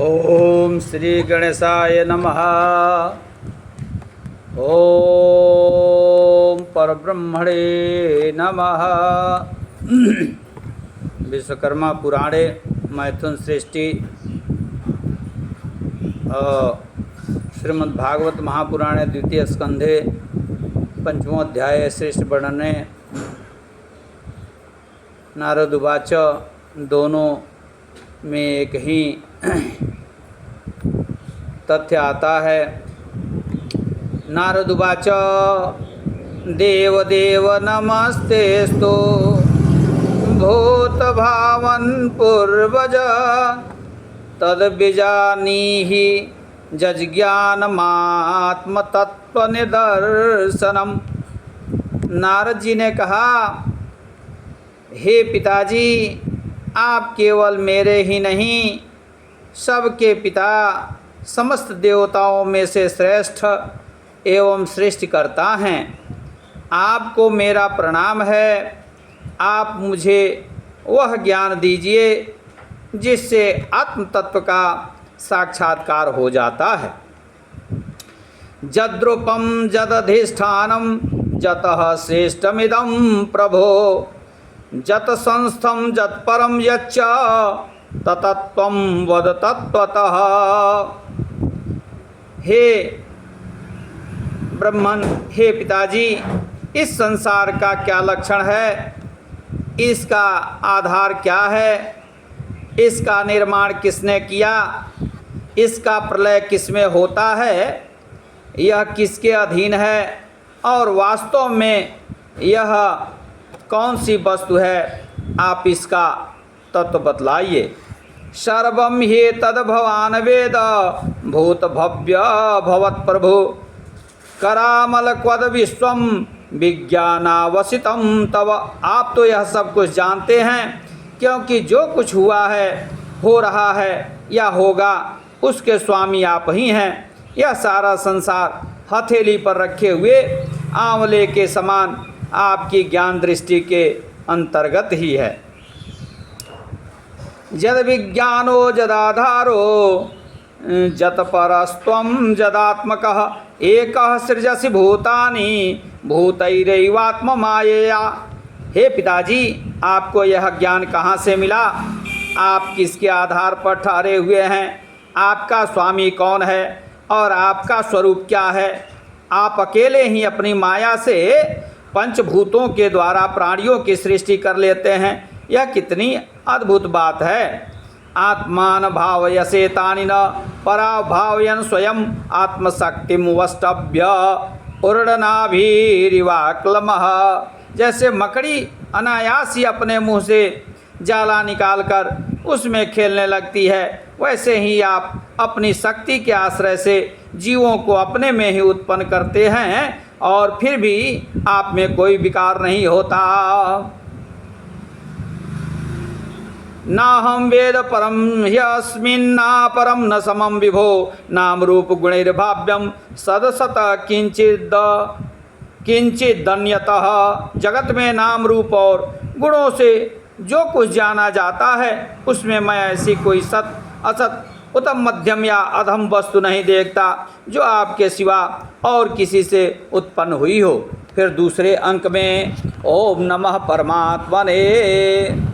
ओम श्री गणेशाय नमः। ओम परब्रह्मणे नमः। विश्वकर्मा पुराणे मैथुन सृष्टि श्रीमद्भागवत महापुराणे द्वितीय स्कंधे पंचमो अध्याय श्रेष्ठ वर्णने नारद उवाच दोनों में एक ही तथ्य आता है। नारद उवाच देवदेव नमस्तेस्तु भूत भावन पूर्वज तद्विजानीहि जज्ञानमात्म तत्व निदर्शनम। नारद जी ने कहा, हे पिताजी, आप केवल मेरे ही नहीं सबके पिता, समस्त देवताओं में से श्रेष्ठ एवं सृष्टिकर्ता हैं। आपको मेरा प्रणाम है। आप मुझे वह ज्ञान दीजिए जिससे आत्म तत्व का साक्षात्कार हो जाता है। जद्रूपम जदधिष्ठानम जतः श्रेष्ठमिदं प्रभो जत संस्थम जत परम यच्च ततत्वं वद तत्वतः। हे ब्रह्मन, हे पिताजी, इस संसार का क्या लक्षण है, इसका आधार क्या है, इसका निर्माण किसने किया, इसका प्रलय किसमें होता है, यह किसके अधीन है और वास्तव में यह कौन सी वस्तु है, आप इसका तत्व बतलाइए। सर्वं हि तद्भवान् वेद भूत भव्य भवत् प्रभु करामल क्वद विश्वम विज्ञानावसितम तव। आप तो यह सब कुछ जानते हैं, क्योंकि जो कुछ हुआ है, हो रहा है या होगा, उसके स्वामी आप ही हैं। यह सारा संसार हथेली पर रखे हुए आंवले के समान आपकी ज्ञान दृष्टि के अंतर्गत ही है। जद विज्ञानो जदाधारो जत परस्त्वं जदात्मकः एकः सृजसि भूतानि भूतैरैवात्म मायया। हे पिताजी, आपको यह ज्ञान कहाँ से मिला? आप किसके आधार पर ठहरे हुए हैं? आपका स्वामी कौन है और आपका स्वरूप क्या है? आप अकेले ही अपनी माया से पंचभूतों के द्वारा प्राणियों की सृष्टि कर लेते हैं। यह कितनी अद्भुत बात है। आत्मान भावयसेतानि न पराभावयन् स्वयं आत्मशक्तिं वष्टभ्य उर्डनाभिरिवाक्लमः। जैसे मकड़ी अनायास ही अपने मुंह से जाला निकालकर उसमें खेलने लगती है, वैसे ही आप अपनी शक्ति के आश्रय से जीवों को अपने में ही उत्पन्न करते हैं और फिर भी आप में कोई विकार नहीं होता। ना हम वेद परम ह्यस्मिन्ना परम न समम विभो नाम रूप गुणैर्भाव्यम सदसत किंचिदन्यतः। जगत में नाम रूप और गुणों से जो कुछ जाना जाता है, उसमें मैं ऐसी कोई सत असत उत्तम मध्यम या अधम वस्तु नहीं देखता जो आपके सिवा और किसी से उत्पन्न हुई हो। फिर दूसरे अंक में ओम नमः परमात्मने